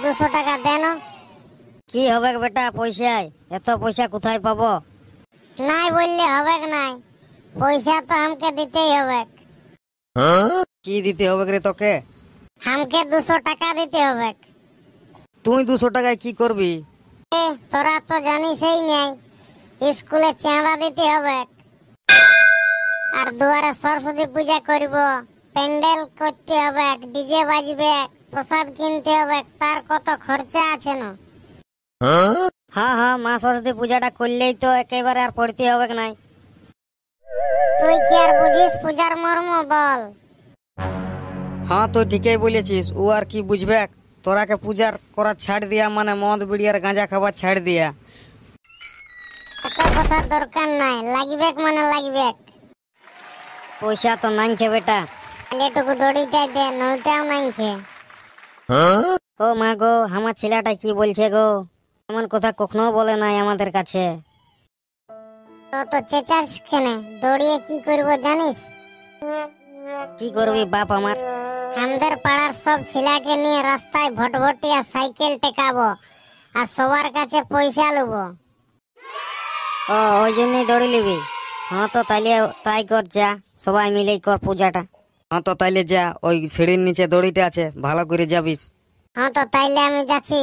200 টাকা দেন। কি হবে বেটা পয়সায়? এত পয়সা কোথায় পাবো? নাই বললে হবে নাই, পয়সা তো আমাকে দিতেই হবে। কি দিতে হবে রে তোকে? আমাকে 200 টাকা দিতে হবে। তুই 200 টাকায় কি করবি? তোরা তো জানিসই নাই, স্কুলে চাঁদা দিতে হবে, আর দুয়ারে সরস্বতী পূজা করব, প্যান্ডেল করতে হবে, ডিজে বাজবে, প্রসাদ কিনতে হবে, তার কত খরচা আছে না। হ্যাঁ, মা সরস্বতী পূজাটা করলেই তো একেবারে আর পড়তে হবে নাই। তুই কি আর বুঝিস পূজার মর্ম বল? হ্যাঁ তুই ঠিকই বলেছিস, ও আর কি বুঝবে? তোরাকে পূজার করা ছাড় দিয়া মানে মদ বিড়ি আর গাঁজা খাবার ছাড় দিয়া। এত কথা দরকার নাই, লাগবে মানে লাগবে। পয়সা তো নাইছে বেটা। এটুকু দড়িটাই দে, নইটাও নাইছে। ও মা গো, আমার ছেলেটা কি বলছে গো? এমন কথা কখনো বলে নাই আমাদের কাছে। তো চেঁচাস কেনে? দড়িয়ে কি করব জানিস? কি করবি বাপ আমার? আমাদের পাড়ার সব ছেলেকে নিয়ে রাস্তায় ভটভটিয়া সাইকেল টেকাবো, আর সবার কাছে পয়সা লুবো। ও ওই জন্যই দৌড়ে নিবি? হ্যাঁ তো তাইলে তাই কর, যা সবাই মিলেই কর পূজাটা। হ্যাঁ তো তাইলে যা, ওই সিঁড়ির নিচে দড়িটা আছে, ভালো করে যাবিস। হ্যাঁ তো তাইলে আমি যাচ্ছি।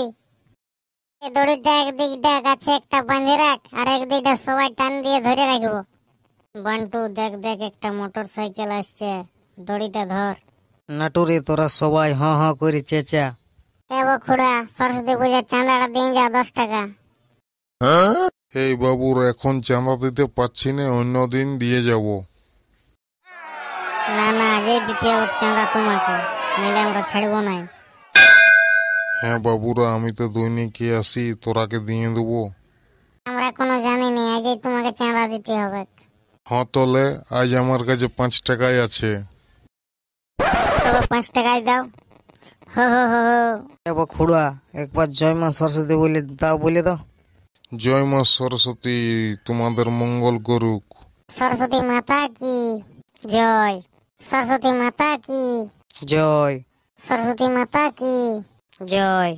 এই দড়িটা একদিকটা গাছে একটা বাঁধে রাখ, আর একদিকটা সবাই টান দিয়ে ধরে রাখবো। বান্টু দেখ দেখ, একটা মোটর সাইকেল আসছে, দড়িটা ধর। নাটুরে তোরা সবাই হ্যাঁ হ্যাঁ করে চেঁচা। খুড়া, সরস্বতী পূজার চাঁদাটা দিয়ে যা 10 টাকা। এই বাবুর এখন চাঁদা দিতে পারছি না, অন্য দিন দিয়ে যাব। না না, আজই দিতে হবে চাঁদা তোমাকে, নইলে আমরা ছাড়বো নাই। হ্যাঁ বাবুরা, আমি তো দৈনিকই আসি, তোরাকে দিয়ে দেবো। আমরা কোনো জানি না, আজই তোমাকে চাঁদা দিতে হবে। হ্যাঁ তলে আজ আমার কাছে 5 টাকাই আছে। তবে 5 টাকায় দাও। হো হো হো হো। এবার খুড়া একবার জয় মা সরস্বতী বলে দাও, বলে দাও। জয় মা সরস্বতী, তোমাদের মঙ্গল করুক। সরস্বতী মাতা কি জয়, সরস্বতী মাতা কি জয়, সরস্বতী মাতা কি জয়।